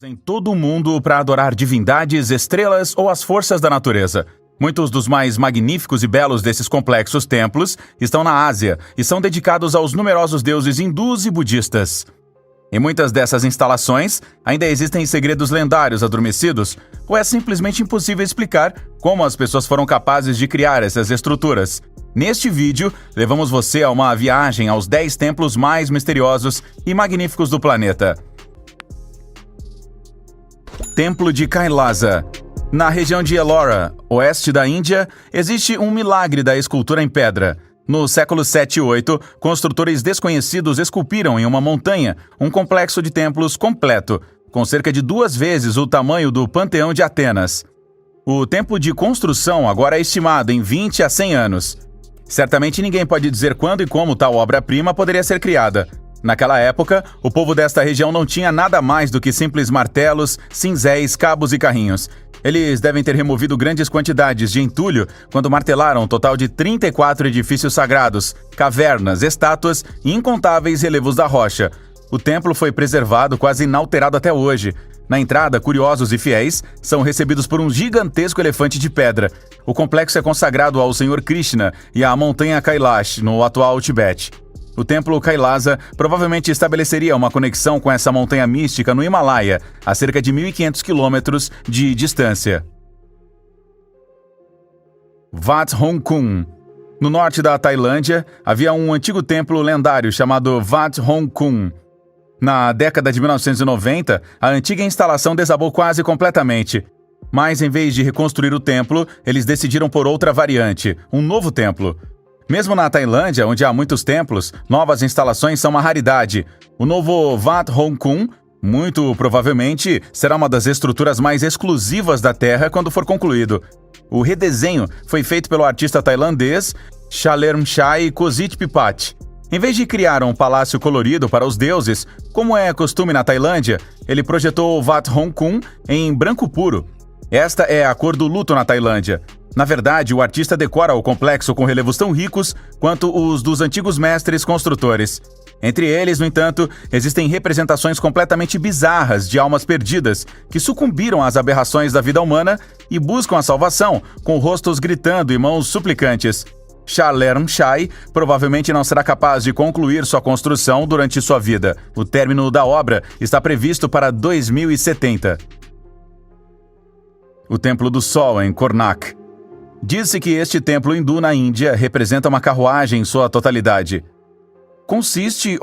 Em todo o mundo para adorar divindades, estrelas ou as forças da natureza. Muitos dos mais magníficos e belos desses complexos templos estão na Ásia e são dedicados aos numerosos deuses hindus e budistas. Em muitas dessas instalações, ainda existem segredos lendários adormecidos, ou é simplesmente impossível explicar como as pessoas foram capazes de criar essas estruturas. Neste vídeo, levamos você a uma viagem aos 10 templos mais misteriosos e magníficos do planeta. Templo de Kailasa. Na região de Ellora, oeste da Índia, existe um milagre da escultura em pedra. No século 7 e 8, construtores desconhecidos esculpiram em uma montanha um complexo de templos completo, com cerca de 2 vezes o tamanho do Panteão de Atenas. O tempo de construção agora é estimado em 20 a 100 anos. Certamente ninguém pode dizer quando e como tal obra-prima poderia ser criada. Naquela época, o povo desta região não tinha nada mais do que simples martelos, cinzéis, cabos e carrinhos. Eles devem ter removido grandes quantidades de entulho quando martelaram um total de 34 edifícios sagrados, cavernas, estátuas e incontáveis relevos da rocha. O templo foi preservado quase inalterado até hoje. Na entrada, curiosos e fiéis são recebidos por um gigantesco elefante de pedra. O complexo é consagrado ao Senhor Krishna e à montanha Kailash, no atual Tibete. O templo Kailasa provavelmente estabeleceria uma conexão com essa montanha mística no Himalaia, a cerca de 1.500 quilômetros de distância. Wat Hong Kun. No norte da Tailândia, havia um antigo templo lendário chamado Wat Hong Kun. Na década de 1990, a antiga instalação desabou quase completamente. Mas, em vez de reconstruir o templo, eles decidiram por outra variante, um novo templo. Mesmo na Tailândia, onde há muitos templos, novas instalações são uma raridade. O novo Wat Hong Kun, muito provavelmente, será uma das estruturas mais exclusivas da Terra quando for concluído. O redesenho foi feito pelo artista tailandês Chalermchai Kositpipat. Em vez de criar um palácio colorido para os deuses, como é costume na Tailândia, ele projetou o Wat Hong Kun em branco puro. Esta é a cor do luto na Tailândia. Na verdade, o artista decora o complexo com relevos tão ricos quanto os dos antigos mestres construtores. Entre eles, no entanto, existem representações completamente bizarras de almas perdidas que sucumbiram às aberrações da vida humana e buscam a salvação, com rostos gritando e mãos suplicantes. Chalermchai provavelmente não será capaz de concluir sua construção durante sua vida. O término da obra está previsto para 2070. O Templo do Sol, em Konark. Diz-se que este templo hindu na Índia representa uma carruagem em sua totalidade. Consistia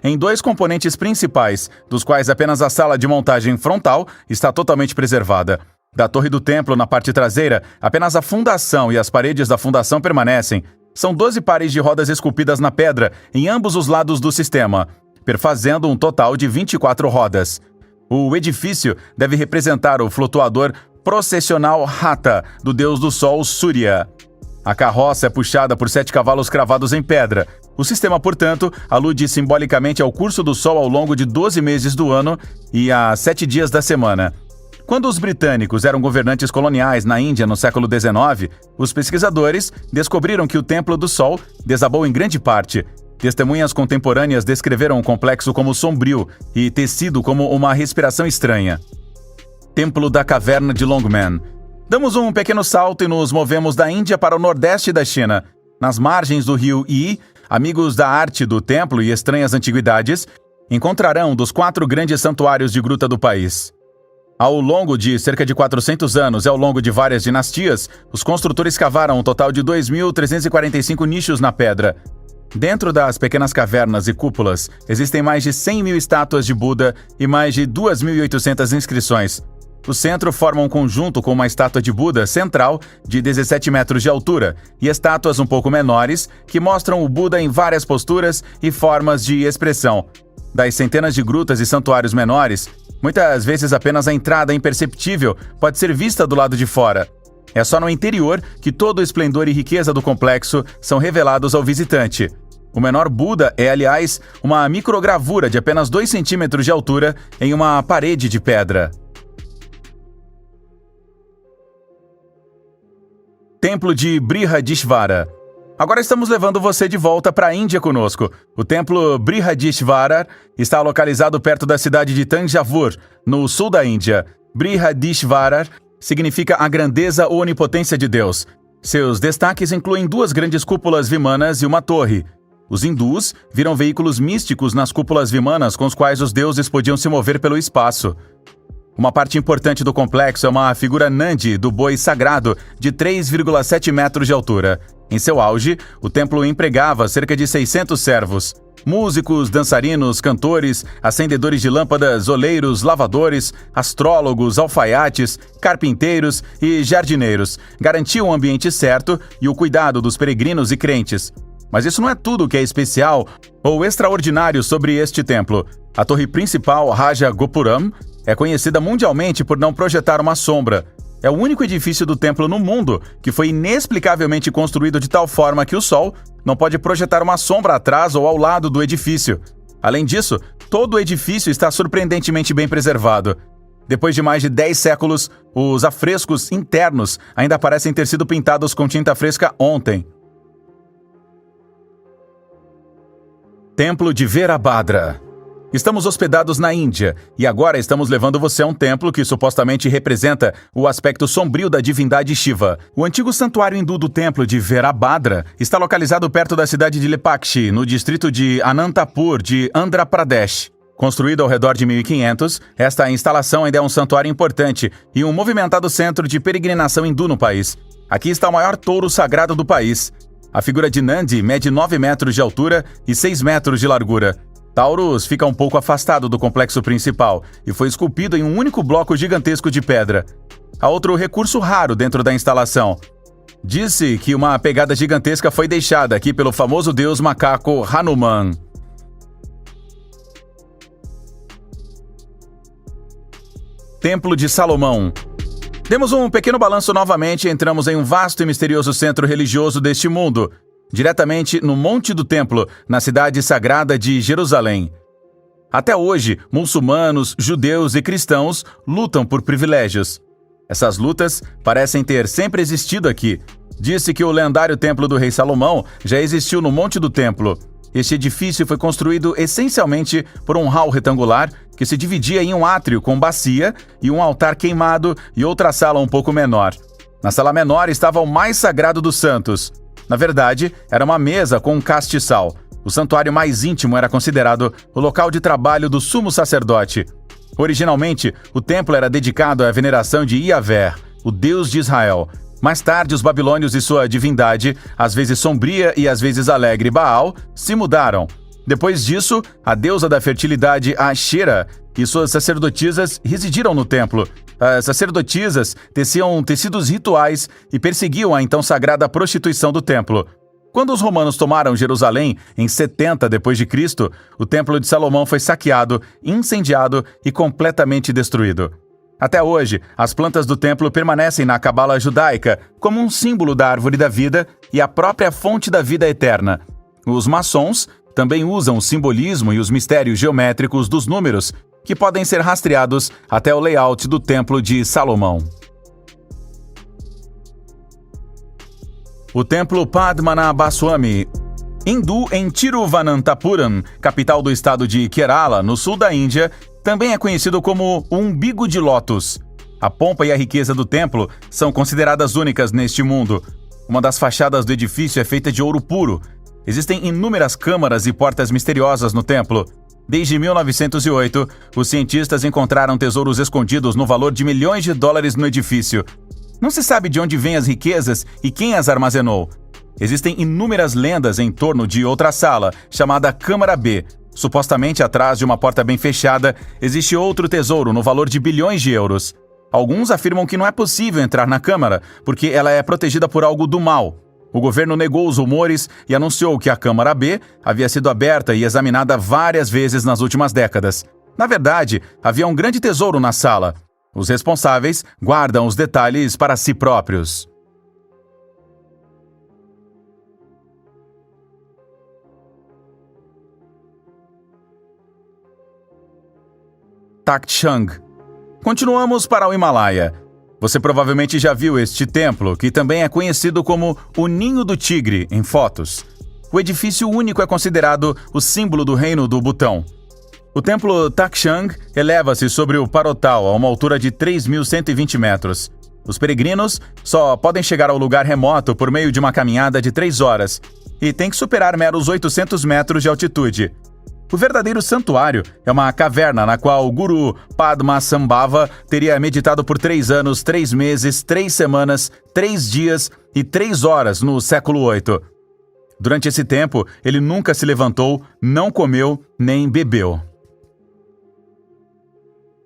em 2 componentes principais, dos quais apenas a sala de montagem frontal está totalmente preservada. Da torre do templo, na parte traseira, apenas a fundação e as paredes da fundação permanecem. São 12 pares de rodas esculpidas na pedra em ambos os lados do sistema, perfazendo um total de 24 rodas. O edifício deve representar o flutuador processional Hatha, do deus do sol Surya. A carroça é puxada por 7 cavalos cravados em pedra. O sistema, portanto, alude simbolicamente ao curso do sol ao longo de 12 meses do ano e a 7 dias da semana. Quando os britânicos eram governantes coloniais na Índia no século XIX, os pesquisadores descobriram que o Templo do Sol desabou em grande parte. Testemunhas contemporâneas descreveram o complexo como sombrio e tecido como uma respiração estranha. Templo da Caverna de Longmen. Damos um pequeno salto e nos movemos da Índia para o nordeste da China. Nas margens do rio Yi, amigos da arte do templo e estranhas antiguidades encontrarão um dos 4 grandes santuários de gruta do país. Ao longo de cerca de 400 anos e ao longo de várias dinastias, os construtores cavaram um total de 2.345 nichos na pedra. Dentro das pequenas cavernas e cúpulas, existem mais de 100.000 estátuas de Buda e mais de 2.800 inscrições. O centro forma um conjunto com uma estátua de Buda central de 17 metros de altura e estátuas um pouco menores que mostram o Buda em várias posturas e formas de expressão. Das centenas de grutas e santuários menores, muitas vezes apenas a entrada imperceptível pode ser vista do lado de fora. É só no interior que todo o esplendor e riqueza do complexo são revelados ao visitante. O menor Buda é, aliás, uma microgravura de apenas 2 centímetros de altura em uma parede de pedra. Templo de Brihadishvara. Agora estamos levando você de volta para a Índia conosco. O templo Brihadishvara está localizado perto da cidade de Tanjavur, no sul da Índia. Brihadishvara significa a grandeza ou onipotência de Deus. Seus destaques incluem 2 grandes cúpulas vimanas e uma torre. Os hindus viram veículos místicos nas cúpulas vimanas com os quais os deuses podiam se mover pelo espaço. Uma parte importante do complexo é uma figura Nandi do boi sagrado de 3,7 metros de altura. Em seu auge, o templo empregava cerca de 600 servos. Músicos, dançarinos, cantores, acendedores de lâmpadas, oleiros, lavadores, astrólogos, alfaiates, carpinteiros e jardineiros garantiam o ambiente certo e o cuidado dos peregrinos e crentes. Mas isso não é tudo o que é especial ou extraordinário sobre este templo. A torre principal, Raja Gopuram, é conhecida mundialmente por não projetar uma sombra. É o único edifício do templo no mundo que foi inexplicavelmente construído de tal forma que o sol não pode projetar uma sombra atrás ou ao lado do edifício. Além disso, todo o edifício está surpreendentemente bem preservado. Depois de mais de 10 séculos, os afrescos internos ainda parecem ter sido pintados com tinta fresca ontem. Templo de Virabhadra. Estamos hospedados na Índia e agora estamos levando você a um templo que supostamente representa o aspecto sombrio da divindade Shiva. O antigo santuário hindu do templo de Virabhadra está localizado perto da cidade de Lepakshi, no distrito de Anantapur, de Andhra Pradesh. Construído ao redor de 1500, esta instalação ainda é um santuário importante e um movimentado centro de peregrinação hindu no país. Aqui está o maior touro sagrado do país. A figura de Nandi mede 9 metros de altura e 6 metros de largura. Taurus fica um pouco afastado do complexo principal e foi esculpido em um único bloco gigantesco de pedra. Há outro recurso raro dentro da instalação. Diz-se que uma pegada gigantesca foi deixada aqui pelo famoso deus macaco Hanuman. Templo de Salomão. Demos um pequeno balanço novamente e entramos em um vasto e misterioso centro religioso deste mundo, diretamente no Monte do Templo, na cidade sagrada de Jerusalém. Até hoje, muçulmanos, judeus e cristãos lutam por privilégios. Essas lutas parecem ter sempre existido aqui. Disse que o lendário Templo do Rei Salomão já existiu no Monte do Templo. Este edifício foi construído essencialmente por um hall retangular que se dividia em um átrio com bacia e um altar queimado e outra sala um pouco menor. Na sala menor estava o mais sagrado dos santos. Na verdade, era uma mesa com um castiçal. O santuário mais íntimo era considerado o local de trabalho do sumo sacerdote. Originalmente, o templo era dedicado à veneração de Yahvé, o Deus de Israel. Mais tarde, os babilônios e sua divindade, às vezes sombria e às vezes alegre Baal, se mudaram. Depois disso, a deusa da fertilidade Ashera e suas sacerdotisas residiram no templo. As sacerdotisas teciam tecidos rituais e perseguiam a então sagrada prostituição do templo. Quando os romanos tomaram Jerusalém, em 70 d.C., o Templo de Salomão foi saqueado, incendiado e completamente destruído. Até hoje, as plantas do templo permanecem na cabala judaica como um símbolo da árvore da vida e a própria fonte da vida eterna. Os maçons também usam o simbolismo e os mistérios geométricos dos números, que podem ser rastreados até o layout do Templo de Salomão. O Templo Padmanabhaswamy, hindu em Tiruvananthapuram, capital do estado de Kerala, no sul da Índia, também é conhecido como o umbigo de lótus. A pompa e a riqueza do templo são consideradas únicas neste mundo. Uma das fachadas do edifício é feita de ouro puro. Existem inúmeras câmaras e portas misteriosas no templo. Desde 1908, os cientistas encontraram tesouros escondidos no valor de milhões de dólares no edifício. Não se sabe de onde vêm as riquezas e quem as armazenou. Existem inúmeras lendas em torno de outra sala, chamada Câmara B. Supostamente atrás de uma porta bem fechada, existe outro tesouro no valor de bilhões de euros. Alguns afirmam que não é possível entrar na Câmara, porque ela é protegida por algo do mal. O governo negou os rumores e anunciou que a Câmara B havia sido aberta e examinada várias vezes nas últimas décadas. Na verdade, havia um grande tesouro na sala. Os responsáveis guardam os detalhes para si próprios. Takht Chang. Continuamos para o Himalaia. Você provavelmente já viu este templo, que também é conhecido como o Ninho do Tigre, em fotos. O edifício único é considerado o símbolo do reino do Butão. O templo Takshang eleva-se sobre o Parotal a uma altura de 3.120 metros. Os peregrinos só podem chegar ao lugar remoto por meio de uma caminhada de 3 horas e têm que superar meros 800 metros de altitude. O verdadeiro santuário é uma caverna na qual o guru Padmasambhava teria meditado por 3 anos, 3 meses, 3 semanas, 3 dias e 3 horas no século VIII. Durante esse tempo, ele nunca se levantou, não comeu nem bebeu.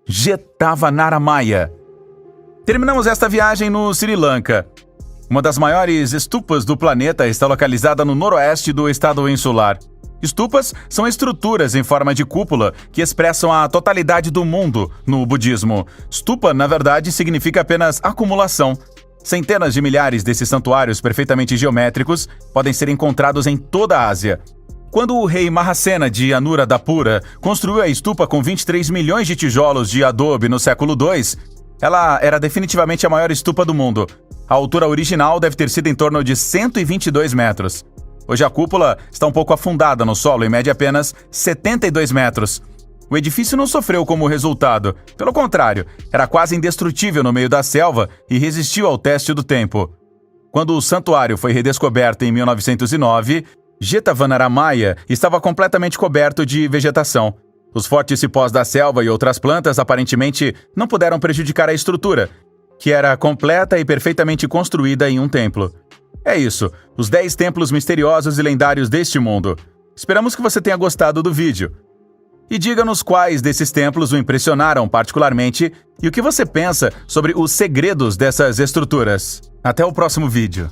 Jetavanaramaya. Terminamos esta viagem no Sri Lanka. Uma das maiores stupas do planeta está localizada no noroeste do estado insular. Stupas são estruturas em forma de cúpula que expressam a totalidade do mundo no budismo. Stupa, na verdade, significa apenas acumulação. Centenas de milhares desses santuários perfeitamente geométricos podem ser encontrados em toda a Ásia. Quando o rei Mahasena de Anuradhapura construiu a stupa com 23 milhões de tijolos de adobe no século II, ela era definitivamente a maior stupa do mundo. A altura original deve ter sido em torno de 122 metros. Hoje a cúpula está um pouco afundada no solo e mede apenas 72 metros. O edifício não sofreu como resultado. Pelo contrário, era quase indestrutível no meio da selva e resistiu ao teste do tempo. Quando o santuário foi redescoberto em 1909, Jetavanaramaya estava completamente coberto de vegetação. Os fortes cipós da selva e outras plantas aparentemente não puderam prejudicar a estrutura, que era completa e perfeitamente construída em um templo. É isso, os 10 templos misteriosos e lendários deste mundo. Esperamos que você tenha gostado do vídeo. E diga-nos quais desses templos o impressionaram particularmente e o que você pensa sobre os segredos dessas estruturas. Até o próximo vídeo.